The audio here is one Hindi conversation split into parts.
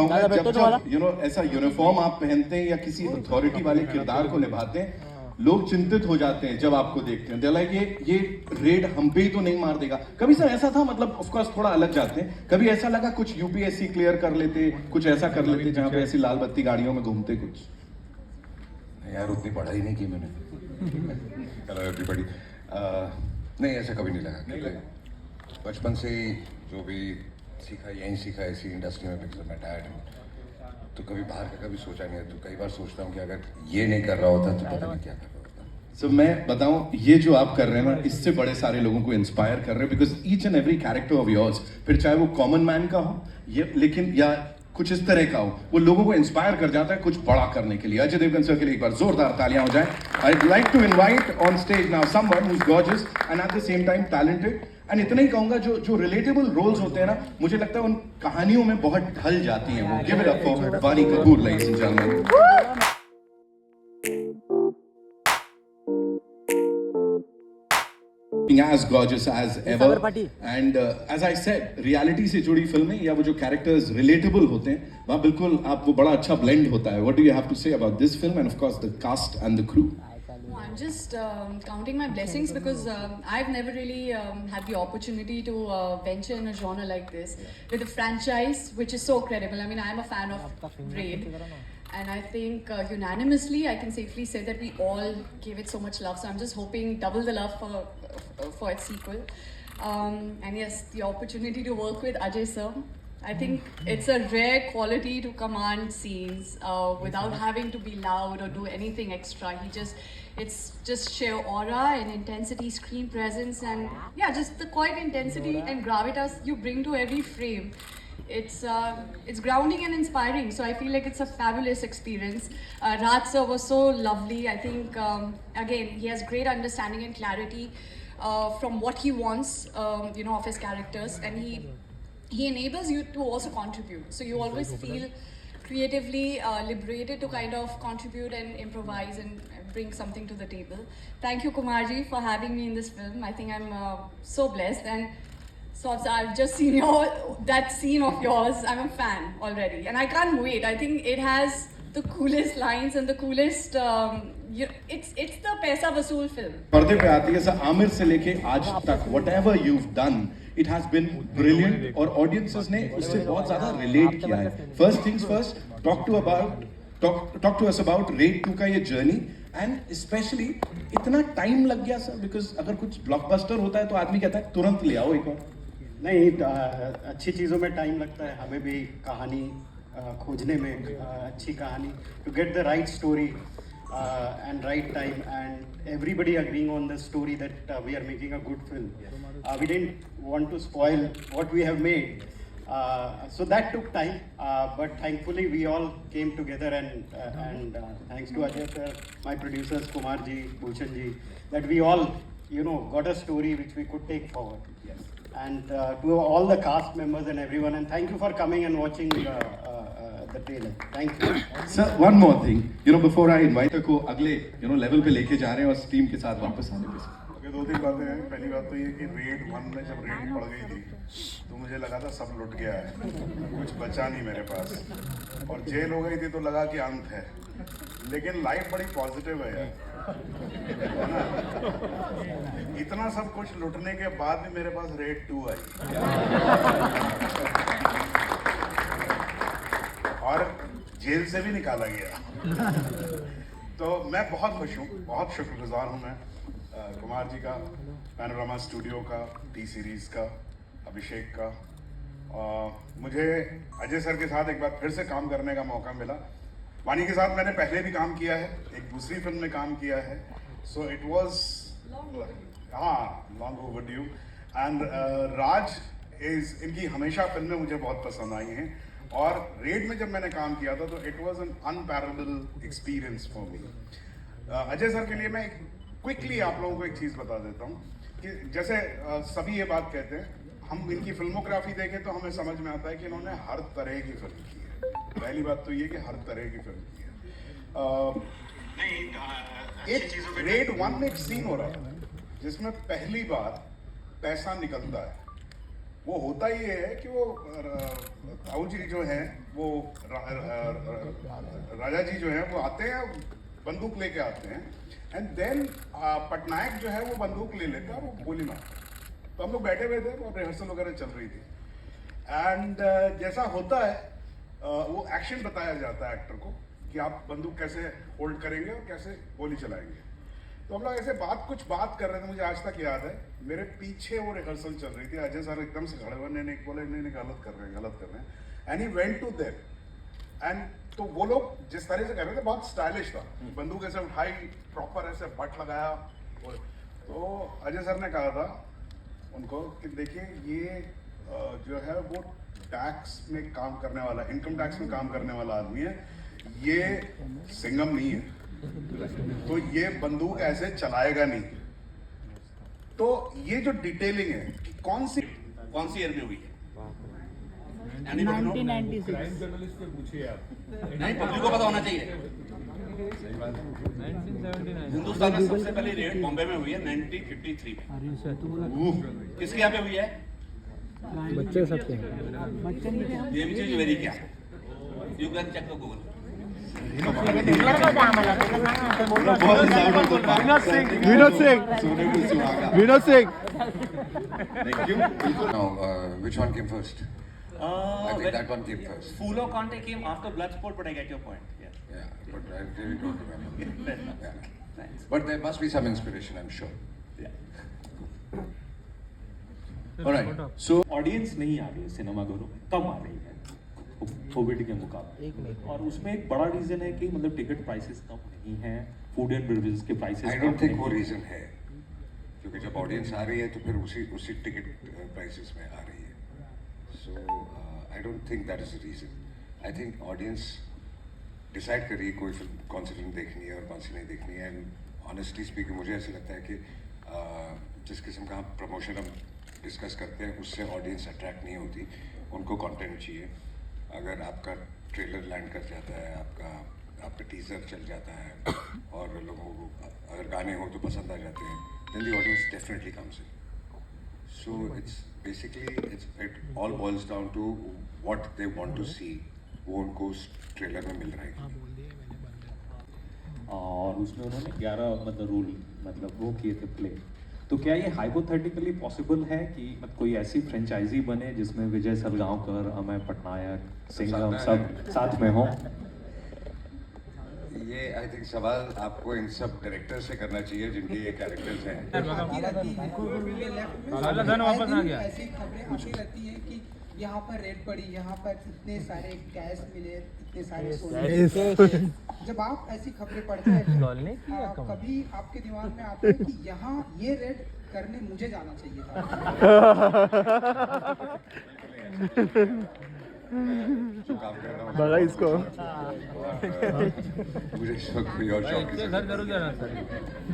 कहूंगा जब ऐसा यूनिफॉर्म आप पहनते हैं या किसी अथॉरिटी वाले किरदार को निभाते हैं, लोग चिंतित हो जाते हैं जब आपको देखते हैं। लाइक ये रेड हम पे ही तो नहीं मार देगा। कभी सर ऐसा था, मतलब ऑफ कोर्स थोड़ा अलग जाते हैं, कभी ऐसा लगा कुछ यूपीएससी क्लियर कर लेते, कुछ ऐसा कर लेते जहां पे ऐसी लाल बत्ती गाड़ियों में घूमते कुछ? यार उतनी पढ़ाई नहीं की मैंने। Hello everybody. नहीं, ऐसा कभी नहीं लगा, क्योंकि बचपन से ही जो भी सीखा यहीं सीखा, इसी इंडस्ट्री में, बिकॉज माय डैड। तो कभी बाहर का कभी सोचा नहीं है। तो कई बार सोचता हूँ कि अगर ये नहीं कर रहा होता तो पता नहीं क्या कर रहा होता। सो मैं बताऊं, ये जो आप कर रहे हैं ना, इससे बड़े सारे लोगों को इंस्पायर कर रहे हैं, because each and every character of yours, फिर चाहे वो कॉमन मैन का हो ये, लेकिन या कुछ इस तरह का हो, वो लोगों को इंस्पायर कर जाता है कुछ बड़ा करने के लिए। अजय देवगन सर के लिए एक बार जोरदार तालियां हो जाएं। I'd like to invite on stage now someone who's gorgeous and at the same time talented. And इतना ही कहूंगा, जो रिलेटेबल रोल्स होते हैं ना, मुझे लगता है उन कहानियों में बहुत ढल जाती हैं वो। गिव इट अप फॉर वानी Kapoor, ladies and gentlemen. As gorgeous as ever, and as I said, reality से जुड़ी फिल्में या वो जो characters relatable होते हैं, वहाँ बिल्कुल आप वो बड़ा अच्छा blend होता है. What do you have to say about this film and of course the cast and the crew? I'm just counting my blessings because I've never really had the opportunity to venture in a genre like this with a franchise which is so credible. I mean, I'm a fan of Raid, and I think unanimously I can safely say that we all gave it so much love. So I'm just hoping double the love for its sequel. And yes, the opportunity to work with Ajay sir. I think it's a rare quality to command scenes without having to be loud or do anything extra. It's just sheer aura and intensity, screen presence, and yeah, just the quiet intensity and gravitas you bring to every frame. It's grounding and inspiring. So I feel like it's a fabulous experience. Raj sir was so lovely. I think again he has great understanding and clarity from what he wants, of his characters, and he enables you to also contribute. So you always feel creatively liberated to kind of contribute and improvise and bring something to the table. Thank you, Kumarji, for having me in this film. I think I'm so blessed. And so I've just seen that scene of yours. I'm a fan already. And I can't wait. I think it has the coolest lines and the coolest... it's the paisa vasool film. पर्दे पे आती है आमिर से लेके आज तक, whatever you've done, it has been brilliant और audiences ने उससे बहुत ज़्यादा relate किया है. First things first, talk to us about Raid 2 का ये journey, and especially इतना time लग गया सर, because अगर कुछ blockbuster होता है तो आदमी कहता है तुरंत ले आओ एक और. नहीं, अच्छी चीज़ों में टाइम लगता है. हमें भी कहानी खोजने में, अच्छी कहानी, to get the right story and right time, and everybody agreeing on the story that we are making a good film. We didn't want to spoil what we have made, so that took time, but thankfully we all came together, and thanks to Ajay sir, my producers Kumarji, Bhushanji, that we all got a story which we could take forward. Yes. And to all the cast members and everyone, and thank you for coming and watching the trailer. Thank you. Sir, one more thing, before I invite को अगले level पे लेके जा रहे हैं और टीम के साथ वापस आने पे. ओके, दो तीन बातें हैं. पहली बात तो ये कि रेड 1 में जब रेड पड़ गई थी तो मुझे लगा था सब लुट गया है, कुछ बचा नहीं मेरे पास, और जेल हो गई थी तो लगा कि अंत है. लेकिन लाइफ बड़ी पॉजिटिव है यार, है ना? इतना सब कुछ लुटने के बाद भी मेरे पास रेड 2 आई और जेल से भी निकाला गया. तो मैं बहुत खुश हूँ, बहुत शुक्रगुजार हूँ मैं कुमार जी का, पैनोरामा स्टूडियो का, टी सीरीज़ का, अभिषेक का. मुझे अजय सर के साथ एक बार फिर से काम करने का मौका मिला. वानी के साथ मैंने पहले भी काम किया है, एक दूसरी फिल्म में काम किया है. So it was long overdue. And Raj इनकी हमेशा फिल्में मुझे बहुत पसंद आई हैं, और रेड में जब मैंने काम किया था तो it was an unparalleled experience for me. Ajay sir के लिए मैं क्विकली आप लोगों को एक चीज़ बता देता हूँ कि जैसे सभी ये बात कहते हैं, हम इनकी फिल्मोग्राफी देखें तो हमें समझ में आता है कि इन्होंने हर तरह की फिल्म की है. पहली बात तो ये कि हर तरह की फिल्म की है. एक रेड 1 में एक सीन हो रहा है जिसमें पहली बार पैसा निकलता है, वो होता ये है कि वो ताऊ जी जो है वो राजा जी जो है वो आते हैं, बंदूक लेके आते हैं, एंड देन पटनायक जो है वो बंदूक ले लेता है, वो गोली मारता है। तो हम लोग बैठे हुए थे और रिहर्सल वगैरह चल रही थी, एंड जैसा होता है वो एक्शन बताया जाता है एक्टर को कि आप बंदूक कैसे होल्ड करेंगे और कैसे गोली चलाएंगे। तो हम लोग ऐसे कुछ बात कर रहे थे, मुझे आज तक याद है, मेरे पीछे वो रिहर्सल चल रही थी, अजय सर एकदम से खड़े हुए, नहीं बोले नहीं गलत कर रहे हैं, and he went to them, and तो वो लोग जिस तरह से कर रहे थे बहुत स्टाइलिश था, बंदूक ऐसे उठाई, प्रॉपर ऐसे बट लगाया, तो अजय सर ने कहा था उनको कि देखिए ये जो है वो टैक्स में काम करने वाला, इनकम टैक्स में काम करने वाला आदमी है, ये सिंघम नहीं है, तो ये बंदूक ऐसे चलाएगा नहीं। तो ये जो डिटेलिंग है कि कौन सी ईयर में हुई है, 1996। नहीं, पब्लिक को पता होना चाहिए। हिंदुस्तान में सबसे पहले रेड बॉम्बे में हुई है 1953 में। किसके यहाँ पे हुई है? बच्चे सबके ये भी चीज वेरी क्या, you can check the Google. Vinod Singh Now, which one came first? I think that one came first. Fulo Conte came after Bloodsport, but I get your point. Yeah. Yeah, but I really don't remember. Yeah. Thanks. But there must be some inspiration, I'm sure. Alright so audience नहीं आ रही है सिनेमा घरों में, कम आ रही है कोविड के मुकाबले, और उसमें एक बड़ा रीजन है कि मतलब टिकट प्राइसेस कम नहीं है, फूड एंड बेवरेजेस के प्राइसेस I don't think वो रीजन है, क्योंकि जब ऑडियंस आ रही है तो फिर उसी टिकट प्राइसेस में आ रही है। So I don't think that is the reason. I think audience decide करिए कोई फिल्म, कौन सी फिल्म देखनी है और कौन सी नहीं देखनी है। एंड ऑनेस्टली स्पीकिंग मुझे ऐसा लगता है कि जिस किस्म का प्रमोशन हम डिस्कस करते हैं उससे ऑडियंस अट्रैक्ट नहीं होती, उनको कंटेंट चाहिए। अगर आपका ट्रेलर लैंड कर जाता है, आपका टीजर चल जाता है और लोगों को अगर गाने हो तो पसंद आ जाते हैं, then the audience definitely comes in. So it's basically it all boils down to what they want to see, वो उनको उस ट्रेलर में मिल रहा है। और उसमें उन्होंने 11 मतलब रूल मतलब वो किए थे प्ले। तो क्या ये हाइपोथेटिकली पॉसिबल है कि मतलब कोई ऐसी फ्रेंचाइजी बने जिसमें विजय सलगांवकर, अमय पटनायक, सिंघम सब साथ में हो? ये आई थिंक सवाल आपको इन सब डायरेक्टर से करना चाहिए जिनके ये कैरेक्टर्स हैं। वापस आ गया। ऐसी खबरें आती रहती हैं कि यहाँ पर रेड पड़ी, यहाँ पर इतने सारे कैश मिले, इतने सारे सोने। जब आप ऐसी खबरें पढ़ते हैं कभी आपके दिमाग में आता है कि यहाँ ये रेड करने मुझे जाना चाहिए था। जो काम कर रहा हूँ बड़ा इसको मुझे इस वक्त कोई और शौक नहीं।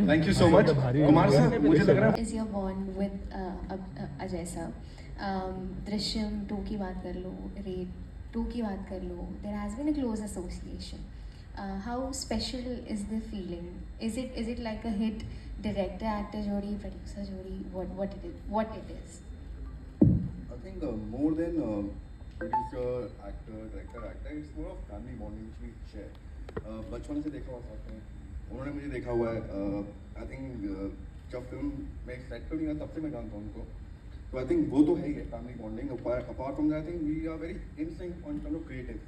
Thank you so much Kumar sir. मुझे लग रहा है is your bond with Ajay sir. Drishyam 2 की बात कर लो, रेड 2 की बात कर लो, there has been a close association. How special is the feeling? Is it like a hit director actor jodi, producer jodi, what it is? I think more than producer, actor, director, it's more of family bonding which we share. बचपन से देखा हुआ साथ में, उन्होंने मुझे देखा हुआ है। आई थिंक जब फिल्म में सेट पर नहीं था तब से मैं जानता हूँ उनको, तो आई थिंक वो तो है ही है family bonding. Apart from that I think we are very in sync on terms of creative.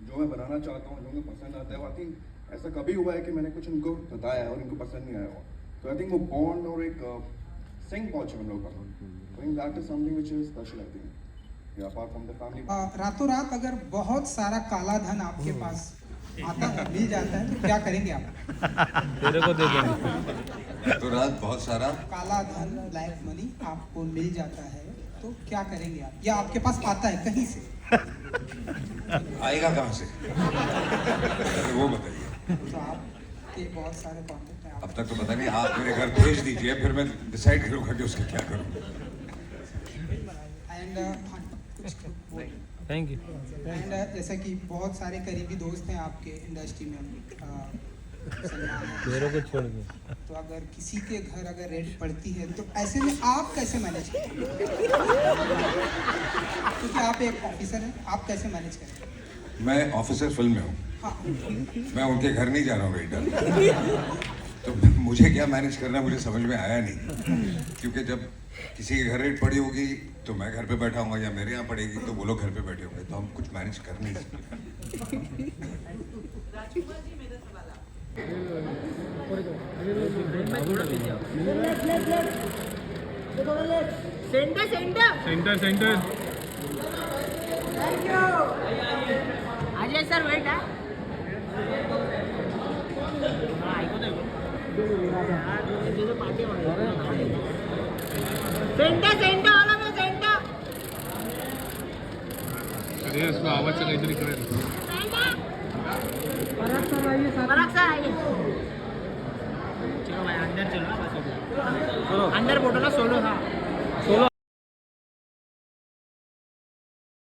जो मैं बनाना चाहता हूँ, जो मुझे पसंद आता है, आई थिंक ऐसा कभी हुआ है कि मैंने कुछ उनको बताया और उनको पसंद नहीं आया हो। तो आई थिंक वो बॉन्ड और एक सिंक पहुँचे हम लोग का। I think that is something which is special I think apart from the family. रातों रात अगर बहुत सारा काला धन आपके पास आता है, मिल जाता है, तो क्या करेंगे आप? तेरे को दे देंगे। तो रात बहुत सारा काला धन, ब्लैक मनी आपको मिल जाता है तो क्या करेंगे आप? या आपके पास आता है कहीं से? आएगा कहाँ से वो बताइए। तो आपके बहुत सारे कॉन्टेक्ट हैं। अब तक तो पता नहीं, आप मेरे घर भेज दीजिए फिर मैं डिसाइड करूँगा कि उसका क्या करूँ। And thank you. एंड जैसा कि बहुत सारे करीबी दोस्त हैं आपके इंडस्ट्री में, मेरे को छोड़ के तो अगर किसी के घर अगर रेड पड़ती है तो ऐसे में आप कैसे मैनेज करेंगे? क्योंकि आप एक ऑफिसर हैं, आप कैसे मैनेज करेंगे? मैं ऑफिसर फिल्म में हूँ, हाँ मैं उनके घर नहीं जा रहा हूँ रेड। तो मुझे क्या मैनेज करना है मुझे समझ में आया नहीं, क्योंकि जब किसी के घर रेड पड़ी होगी तो मैं घर पे बैठा हूँ या मेरे यहाँ पड़ेगी तो वो लोग घर पे बैठे होंगे, तो हम कुछ मैनेज कर नहीं सकते। सेंटर अजय सर वेट है सेंटर वाला में सेंटर आवाज काहीतरी करेल पराग सर आइए चलो भाई अंदर चलो अंदर फोटो ना सोलो हाँ